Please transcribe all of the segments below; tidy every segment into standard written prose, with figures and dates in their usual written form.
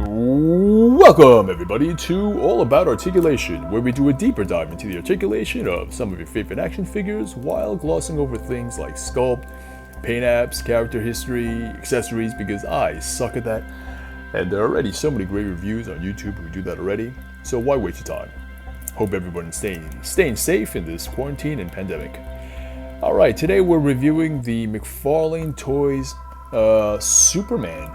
Welcome everybody to All About Articulation, where we do a deeper dive into the articulation of some of your favorite action figures while glossing over things like sculpt, paint apps, character history, accessories, because I suck at that. And there are already so many great reviews on YouTube who do that already, so why waste your time? Hope everyone's staying safe in this quarantine and pandemic. Alright, today we're reviewing the Mcfarlane Toys Superman.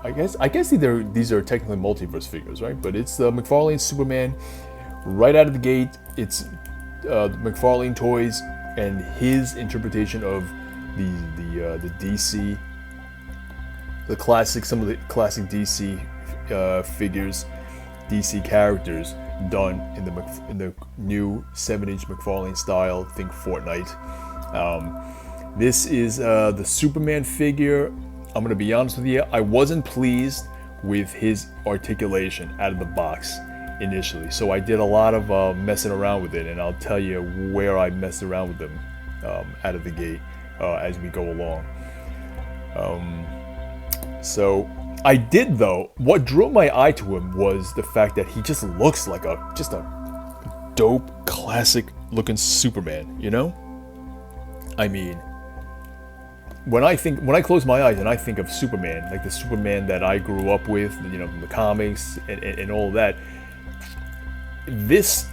I guess these are technically multiverse figures, right? But it's the Mcfarlane Superman. Right out of the gate, it's Mcfarlane Toys and his interpretation of the DC, some of the classic DC figures, DC characters done in the new 7-inch Mcfarlane style. Think Fortnite. This is the Superman figure. I'm going to be honest with you, I wasn't pleased with his articulation out of the box initially. So I did a lot of messing around with it, and I'll tell you where I messed around with them out of the gate as we go along. So I did, though, what drew my eye to him was the fact that he just looks like a dope, classic looking Superman, you know? I mean, when I close my eyes and I think of Superman, like the Superman that I grew up with, you know, from the comics and all of that, this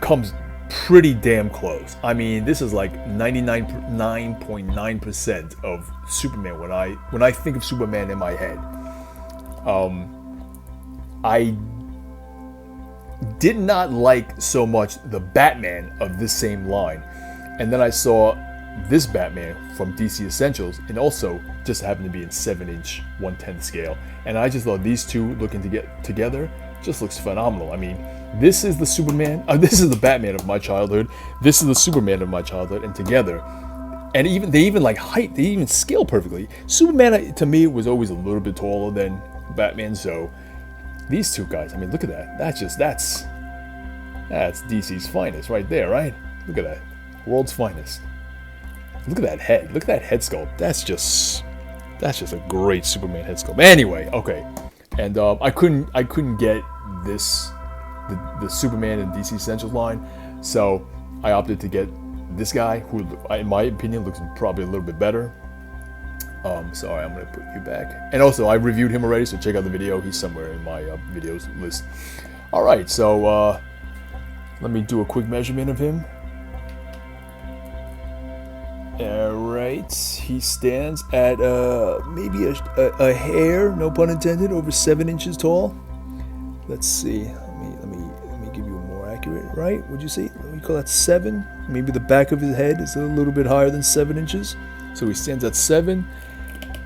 comes pretty damn close. I mean, this is like 99.9% of Superman when I think of Superman in my head. I did not like so much the Batman of this same line, and then I saw this Batman from DC Essentials, and also just happened to be in 7-inch 1/10 scale, and I just thought these two looking to get together just looks phenomenal. I mean, this is the Superman, this is the Batman of my childhood, this is the Superman of my childhood, and together, and they even scale perfectly. Superman to me was always a little bit taller than Batman, so these two guys, I mean, look at that. That's DC's finest right there, right? Look at that, world's finest. Look at that head. Look at that head sculpt. That's just a great Superman head sculpt. Anyway, okay, and I couldn't get the Superman in DC Essentials line, so I opted to get this guy, who, in my opinion, looks probably a little bit better. Sorry, I'm gonna put you back. And also, I reviewed him already, so check out the video. He's somewhere in my videos list. All right, so let me do a quick measurement of him. Alright, he stands at maybe a hair, no pun intended, over 7 inches tall. Let's see. Let me give you a more accurate, right? Would you say? Let me call that 7. Maybe the back of his head is a little bit higher than 7 inches. So he stands at 7.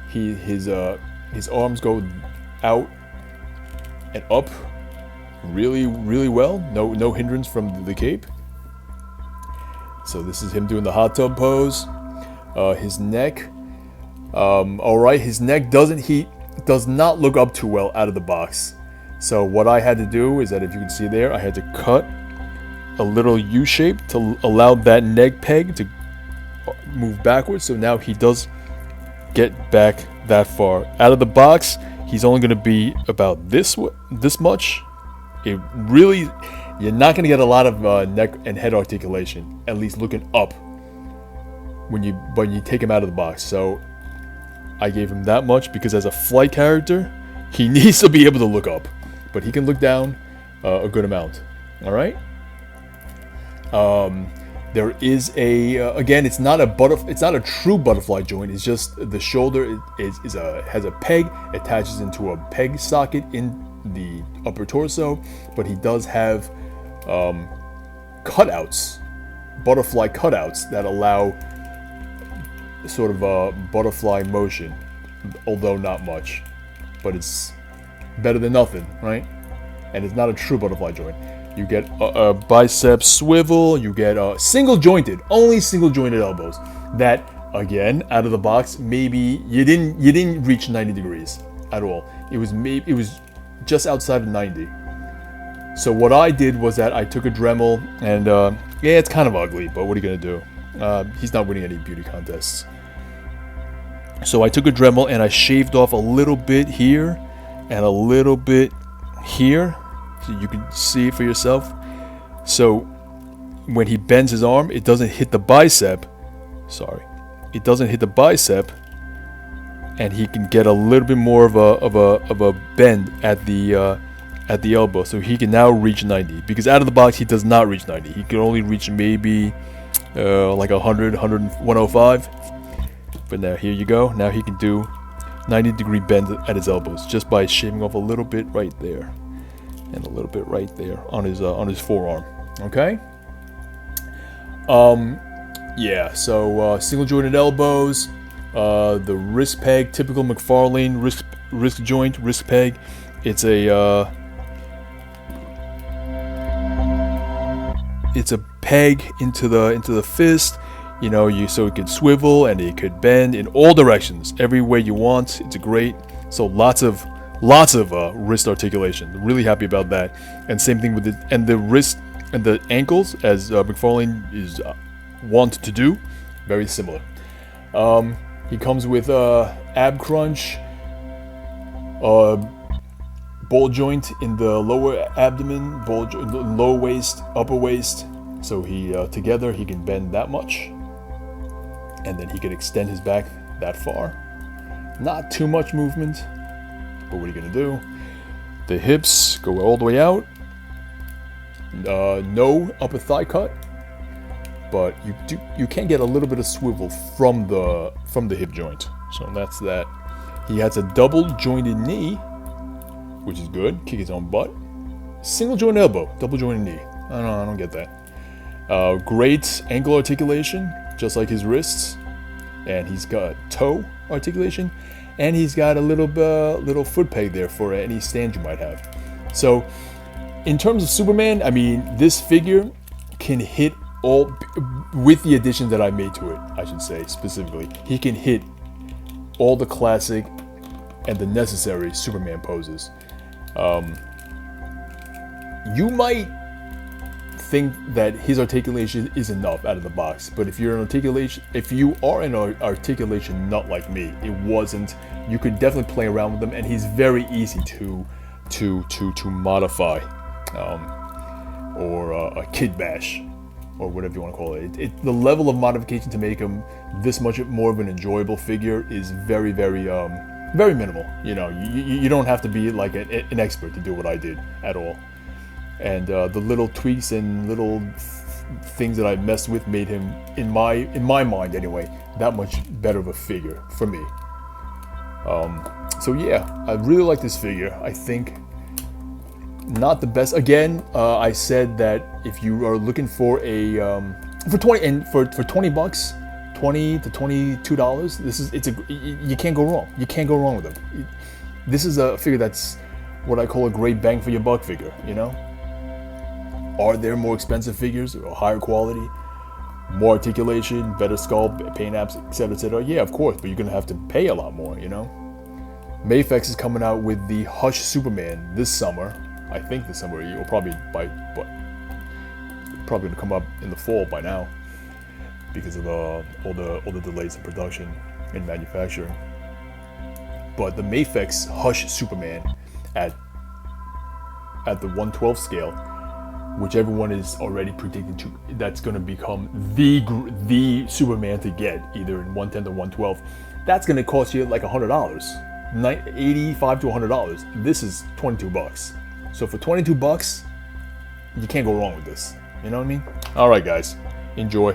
His arms go out and up really, really well. No hindrance from the cape. So this is him doing the hot tub pose. His neck, alright, his neck does not look up too well out of the box. So what I had to do is that, if you can see there, I had to cut a little U shape to allow that neck peg to move backwards. So now he does get back that far. Out of the box, he's only going to be about this much. You're not going to get a lot of neck and head articulation, at least looking up, when you take him out of the box. So I gave him that much because, as a flight character, he needs to be able to look up, but he can look down a good amount. All right. There is again, it's not a true butterfly joint. It's just the shoulder has a peg, attaches into a peg socket in the upper torso, but he does have cutouts, butterfly cutouts, that allow sort of a butterfly motion, although not much, but it's better than nothing, right? And it's not a true butterfly joint. You get a bicep swivel, you get only single jointed elbows, that, again, out of the box, maybe you didn't reach 90 degrees at all. It was just outside of 90. So what I did was that I took a Dremel, and yeah, it's kind of ugly, but what are you gonna do? He's not winning any beauty contests. So I took a Dremel and I shaved off a little bit here, and a little bit here, so you can see it for yourself. So when he bends his arm, it doesn't hit the bicep. It doesn't hit the bicep, and he can get a little bit more of a bend at the elbow, so he can now reach 90. Because out of the box, he does not reach 90. He can only reach maybe like 105. But now here you go. Now he can do 90-degree bend at his elbows just by shaving off a little bit right there, and a little bit right there on his forearm. Okay. Yeah. So single jointed elbows. The wrist peg, typical Mcfarlane wrist joint, wrist peg. It's a peg into the fist, you know, so it could swivel and it could bend in all directions, every way you want. It's a great, so lots of wrist articulation. Really happy about that. And same thing with the wrist and the ankles, as Mcfarlane is wont to do, very similar. He comes with ab crunch, ball joint in the lower abdomen, ball joint, lower waist, upper waist. So he together he can bend that much, and then he can extend his back that far. Not too much movement, but what are you gonna do? The hips go all the way out. No upper thigh cut, but you can get a little bit of swivel from the hip joint. So that's that. He has a double jointed knee, which is good. Kick his own butt. Single joint elbow, double jointed knee. I don't get that. Great ankle articulation, just like his wrists, and he's got toe articulation, and he's got a little foot peg there for any stand you might have. So, in terms of Superman, I mean, this figure can hit all, with the addition that I made to it, I should say specifically, he can hit all the classic and the necessary Superman poses. You might think that his articulation is enough out of the box, but if you are an articulation nut like me, it wasn't. You could definitely play around with them, and he's very easy to modify, or a kid bash, or whatever you want to call it. The level of modification to make him this much more of an enjoyable figure is very minimal. You know, you don't have to be like an expert to do what I did at all. And the little tweaks and little things that I messed with made him, in my mind anyway, that much better of a figure for me. So yeah, I really like this figure. I think not the best. Again, I said that if you are looking for a for $20 bucks, $20 to $22, you can't go wrong. You can't go wrong with them. This is a figure that's what I call a great bang for your buck figure. You know. Are there more expensive figures, or higher quality, more articulation, better sculpt, paint apps, etc., etc.? Yeah, of course, but you're gonna have to pay a lot more, you know. Mafex is coming out with the Hush Superman this summer. I think this summer, or probably probably gonna come up in the fall by now, because of all the delays in production and manufacturing. But the Mafex Hush Superman at the 1/12 scale, which everyone is already predicting that's going to become the Superman to get, either in 1/10 or 1/12. That's going to cost you like $100, $85 to $100. This is $22. So for $22, you can't go wrong with this. You know what I mean? All right, guys, enjoy.